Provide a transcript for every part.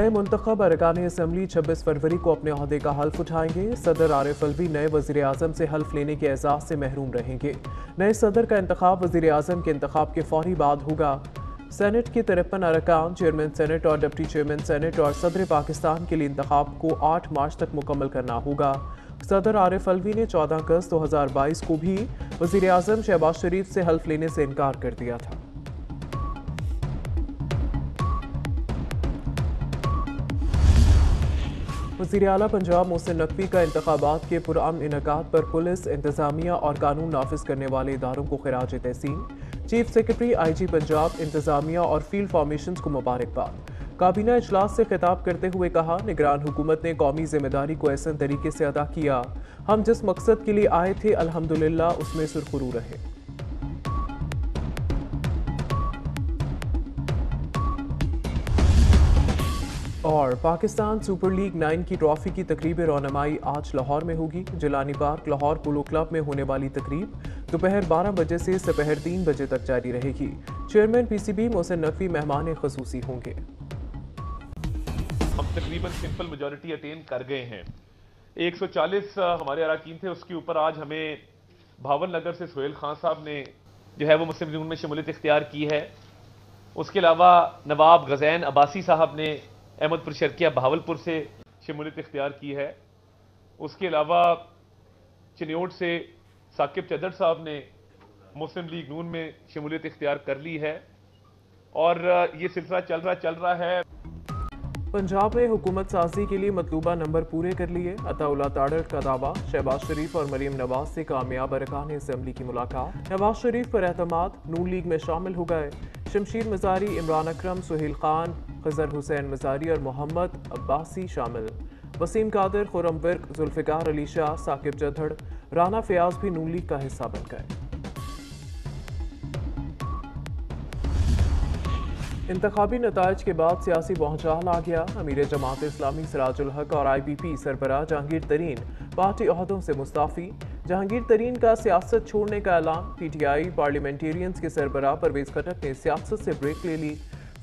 नए मुंतखब अरकान असम्बली 26 फरवरी को अपने ओहदे का हल्फ उठाएंगे। सदर आरिफ अलवी नए वज़ीर आज़म से हल्फ लेने के एजाज़ से महरूम रहेंगे। नए सदर का इंतखाब वज़ीर आज़म के इंतखाब के फौरी बाद होगा। सेनेट के 53 अरकान, चेयरमैन सेनेट और डिप्टी चेयरमैन सेनेट और सदर पाकिस्तान के लिए इंतखाब को 8 मार्च तक मुकम्मल करना होगा। सदर आरिफ अलवी ने 14 अगस्त 2022 को भी वज़ीर आज़म शहबाज शरीफ से हल्फ लेने से इनकार कर दिया था। वज़ीर आला पंजाब मोहसिन नकवी का इंतखाबात के पुरअमन इनेकाद पर पुलिस, इंतजामिया और कानून नाफिज करने वाले इदारों को खिराज तहसीन। चीफ सेक्रेटरी IG पंजाब, इंतजामिया और फील्ड फॉर्मेशन को मुबारकबाद। काबीना इजलास से खिताब करते हुए कहा, निगरान हुकूमत ने कौमी जिम्मेदारी को ऐसे तरीके से अदा किया। हम जिस मकसद के लिए आए थे अल्हम्दुलिल्लाह उसमें सुरखरू रहे। और पाकिस्तान सुपर लीग 9 की ट्रॉफी की तकरीब रौनमाई आज लाहौर में होगी। जिलानी पार्क लाहौर पोलो क्लब में होने वाली तकरीब दोपहर 12 बजे से दोपहर 3 बजे तक जारी रहेगी। चेयरमैन PCB मोहसिन नकवी मेहमान खसूसी होंगे। हम तकरीबन सिंपल मेजॉरिटी अटेन कर गए हैं। 140 हमारे अराकीन थे, उसके ऊपर आज हमें भावल नगर से सोहेल खान साहब ने जो है वो मुस्लिम लीग में शमूलियत इख्तियार की है। उसके अलावा नवाब गज़ैन अब्बासी साहब ने अहमदपुर शर्किया बहावलपुर से शमूलियत इख्तियार की है। उसके अलावा चिन्योट से साकिब चदर साहब ने मुस्लिम लीग नून में शमूलियत इख्तियार कर ली है और ये सिलसिला चल रहा है। पंजाब में हुकूमत साजी के लिए मतलूबा नंबर पूरे कर लिए। अताउल्लाह ताड़ड़ का दावा, शहबाज शरीफ और मरीम नवाज से कामयाब अरकान असम्बली की मुलाकात। नवाज शरीफ पर एतमाद, नून लीग में शामिल हो गए। शमशीर मजारी, इमरान अकरम, सुहेल खान, खजर हुसैन मजारी और मोहम्मद अब्बासी शामिल। वसीम कादिर, खुरम विर्क, जुल्फिकार अली शाह, साकिब जधड़, राना फयाज भी नून लीग का हिस्सा बन गए। इंतखाबी नताइज के बाद सियासी भौचाल आ गया। अमीर जमात इस्लामी सिराजुल हक और IPP सरबराह जहांगीर तरीन पार्टी ओहदों से मुस्ताफी। जहांगीर तरीन का सियासत छोड़ने का ऐलान। PTI पार्लियामेंटेरियंस के सरबराह परवेज खटक ने सियासत से ब्रेक ले ली।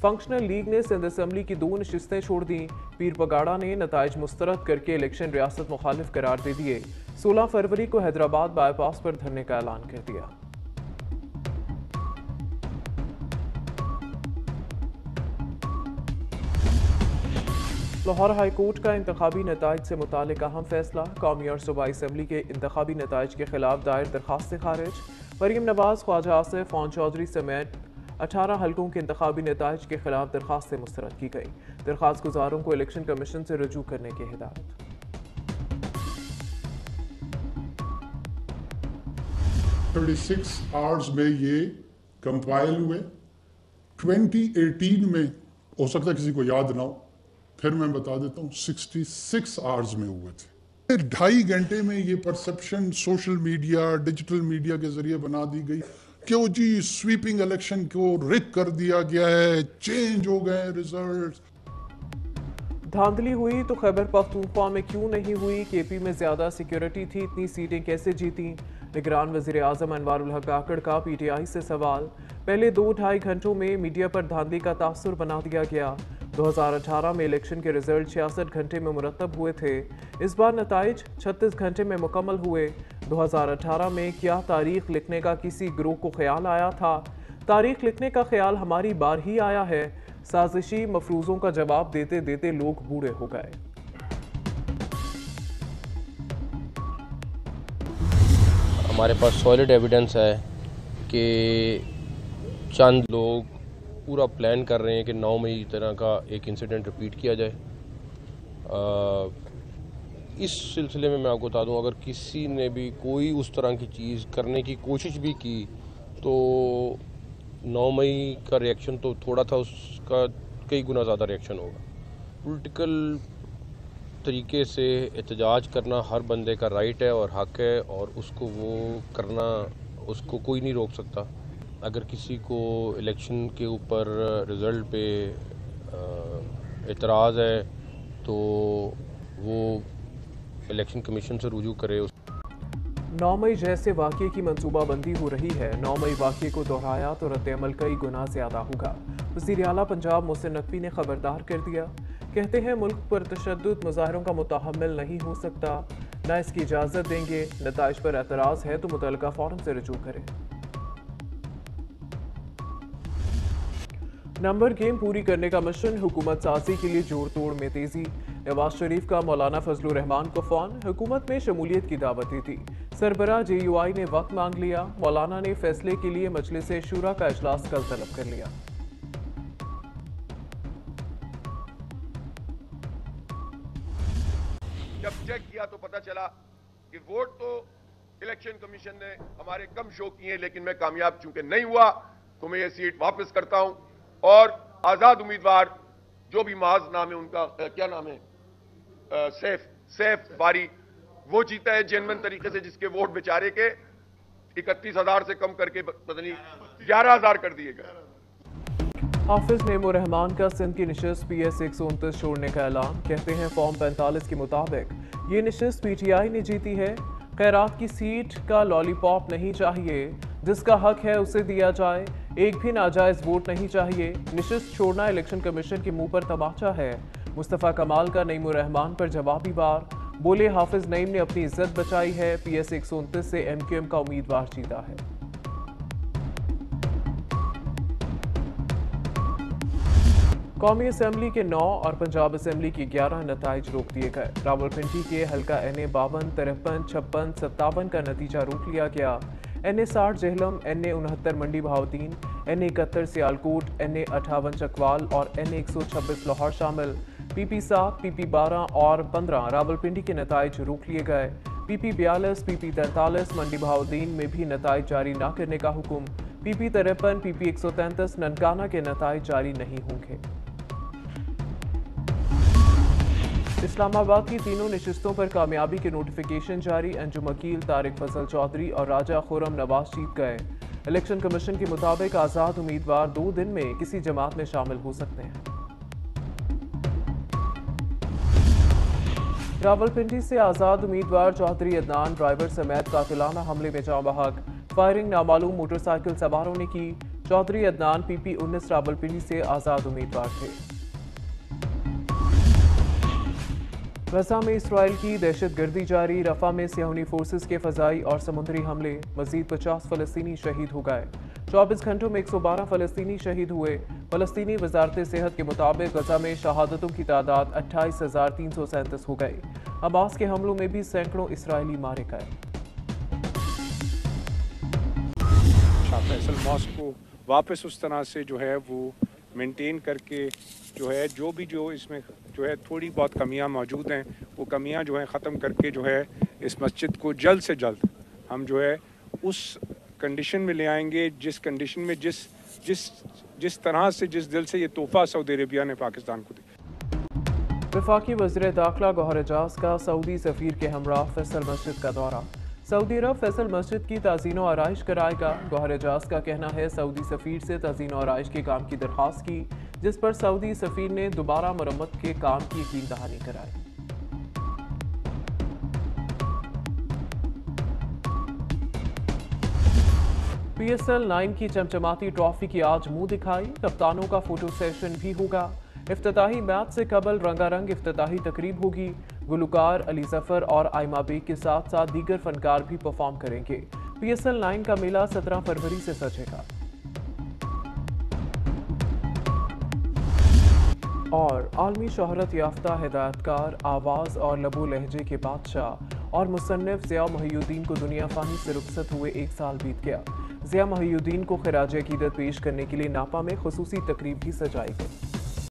फंक्शनल लीग ने सिंध असम्बली की 2 नशिस्तें छोड़ दी। पीर पगाड़ा ने नताइज मुस्तरद करके इलेक्शन रियासत मुखालिफ करार दे दिए। 16 फरवरी को हैदराबाद बाईपास पर धरने का ऐलान कर दिया। लाहौर हाई कोर्ट का इंतखाबी नताइज से मुतालिक अहम फैसला। कौमी और सूबाई असम्बली के इंतखाबी नताइज के खिलाफ दायर दरखास्त खारिज। मरीम नवाज, ख्वाजा आसिफ, फ़ौन चौधरी समेत 18 हल्कों के इंतखाबी नताइज के खिलाफ दरखास्तें मुस्तरद की गई। दरखास्त गुजारों को इलेक्शन कमीशन से रजू करने की हिदायत। 36 आवर्स में ये कंपाइल हुए। 2018 में हो सकता है किसी को याद ना हो, फिर मैं बता देता हूँ, 66 आवर्स में हुए थे। 2.5 घंटे में ये perception social media, digital media के जरिए बना दी गई क्यों जी स्वीपिंग इलेक्शन को रिक कर दिया गया है, चेंज हो गए रिजल्ट। धांधली हुई तो खैबर पख्तूनख्वा में क्यों नहीं हुई? KP में ज्यादा सिक्योरिटी थी, इतनी सीटें कैसे जीती? निगरान वज़ीर आज़म अनवारुल हक काकड़ का PTI से सवाल। पहले 2-2.5 घंटों में मीडिया पर धांधली का तासुर बना दिया गया। 2018 में इलेक्शन के रिजल्ट 66 घंटे में मुरतब हुए थे। इस बार नताइज 36 घंटे में मुकम्मल हुए। 2018 में क्या तारीख लिखने का किसी ग्रोह को ख्याल आया था? तारीख लिखने का ख्याल हमारी बार ही आया है। साजिशी मफरूज़ों का जवाब देते देते लोग बूढ़े हो गए। हमारे पास सॉलिड एविडेंस है कि चंद लोग पूरा प्लान कर रहे हैं कि 9 मई तरह का एक इंसिडेंट रिपीट किया जाए। इस सिलसिले में मैं आपको बता दूं, अगर किसी ने भी कोई उस तरह की चीज़ करने की कोशिश भी की तो 9 मई का रिएक्शन तो थोड़ा था, उसका कई गुना ज़्यादा रिएक्शन होगा। पॉलिटिकल तरीके से एहतजाज करना हर बंदे का राइट है और हक है, और उसको वो करना उसको कोई नहीं रोक सकता। अगर किसी को इलेक्शन के ऊपर रिज़ल्ट पे एतराज़ है तो वो इलेक्शन कमीशन से रुजू करे। 9 मई जैसे वाक़े की मंसूबाबंदी हो रही है। 9 मई वाक़े को दोहराया तो रद्द-ए-अमल कई गुना ज़्यादा होगा। वज़ीर आला पंजाब मोहसिन नकवी ने खबरदार कर दिया। कहते हैं मुल्क पर तशद्दुद मुजाहरों का मुतहम्मिल नहीं हो सकता, न इसकी इजाज़त देंगे। नताइज पर एतराज़ है तो मुतल्लिका फोरम से रजू करें। नंबर गेम पूरी करने का मिशन, हुकूमत साजी के लिए जोड़ तोड़ में तेजी। नवाज शरीफ का मौलाना फजलुर रहमान को फोन, हुकूमत में शमूलियत की दावत दी थी। सरबराह JUI ने वक्त मांग लिया। मौलाना ने फैसले के लिए मजलिस शूरा का इजलास कल तलब कर लिया। जब चेक किया तो पता चला कि वोट तो इलेक्शन कमीशन ने हमारे कम शो किए, लेकिन मैं कामयाब चूंकि नहीं हुआ तो मैं ये सीट वापस करता हूं और आजाद उम्मीदवार जो भी माज नाम है उनका, क्या नाम है, सैफ बारी, वो जीता है जेन्युइन तरीके से, जिसके वोट बेचारे के 31,000 से कम करके पता नहीं 11,000 कर दिए गए। हाफिज नेमो रहमान का सिंध की निशिस्त PS 129 छोड़ने का ऐलान। कहते हैं फॉर्म 45 के मुताबिक ये निशिस्त PTI ने जीती है। खैरात की सीट का लॉलीपॉप नहीं चाहिए, जिसका हक है उसे दिया जाए। एक भी नाजायज वोट नहीं चाहिए। निशिस्त छोड़ना इलेक्शन कमीशन के मुंह पर तमाचा है। मुस्तफ़ा कमाल का नईमुर रहमान पर जवाबी वार, बोले हाफिज नईम ने अपनी इज्जत बचाई है। PS 129 से MQM का उम्मीदवार जीता है। कौमी असम्बली के 9 और पंजाब असम्बली के 11 नताइज रोक दिए गए। रावलपिंडी के हल्का NA 52, 53, 56, 57 का नतीजा रोक लिया गया। NA 60 जेहलम, NA 69 मंडी बहाउद्दीन, NA 71 सियालकोट, NA 58 चकवाल और NA 126 लाहौर शामिल। PP 7, PP 12 और 15 रावलपिंडी के नताइज रोक लिए गए। PP 42, PP 43 मंडी बहाउद्दीन में भी नताइज जारी न करने का हुक्म। PP 53, PP 133 ननकाना के नताइज जारी नहीं होंगे। इस्लामाबाद की तीनों नशिस्तों पर कामयाबी के नोटिफिकेशन जारी। अंजुम वकील, तारिक फजल चौधरी और राजा खुरम नवाज जीत गए। इलेक्शन कमीशन के मुताबिक आज़ाद उम्मीदवार 2 दिन में किसी जमात में शामिल हो सकते हैं। रावलपिंडी से आज़ाद उम्मीदवार चौधरी अदनान ड्राइवर समेत कातिलाना हमले में जाँ बहक। फायरिंग नामालूम मोटरसाइकिल सवारों ने की। चौधरी अदनान PP 19 रावलपिंडी से आज़ाद उम्मीदवार थे। गजा में इसराइल की दहशतगर्दी जारी। रफा में सियाहुनी फोर्सेस के फजाई और समुद्री हमले। मजीद 50 फलस्तीनी शहीद हो गए। 24 घंटों में 112 फलस्तीनी शहीद हुए। फलस्तीनी वजारत सेहत के मुताबिक गजा में शहादतों की तादाद 28,337 हो गई। हमास के हमलों में भी सैकड़ों इसराइली मारे गए। शाह फैसल मॉस्क को वापस उस तरह से जो है वो मेंटेन करके जो है जो इसमें जो है थोड़ी बहुत कमियां मौजूद हैं, वो कमियां जो है ख़त्म करके जो है इस मस्जिद को जल्द से जल्द हम जो है उस कंडीशन में ले आएंगे जिस कंडीशन में जिस तरह से जिस दिल से ये तोहफा सऊदी अरेबिया ने पाकिस्तान को दिया। वफाकी वज़ीर दाखिला गौहर एजाज का सऊदी सफ़ीर के हमरा फैसल मस्जिद का दौरा। सऊदी अरब फैसल मस्जिद की ताज़ीन और आराइश कराएगा। गौहर एजाज का कहना है सऊदी सफ़ीर से ताज़ीन और आराइश के काम की दरख्वास्त की, जिस पर सऊदी सफ़ीर ने दोबारा मरम्मत के काम की यकीन दहानी कराई। PSL 9 की चमचमाती ट्रॉफी की आज मुंह दिखाई। कप्तानों का फोटो सेशन भी होगा। इफ्तिताही मैच से कबल रंगारंग इफ्तिताही तकरीब होगी। गुलकार अली जफर और आयमा बेग के साथ साथ दीगर फनकार भी परफॉर्म करेंगे। PSL 9 का मेला 17 फरवरी से सजेगा। और आलमी शोहरत याफ्ता हिदायतकार, आवाज़ और लबो लहजे के बादशाह और मुसन्निफ ज़िया मोहिउद्दीन को दुनिया फ़ानी से रुखसत हुए 1 साल बीत गया। ज़िया मोहिउद्दीन को खिराज अकीदत पेश करने के लिए नापा में खुसूसी तकरीब भी सजाई गई।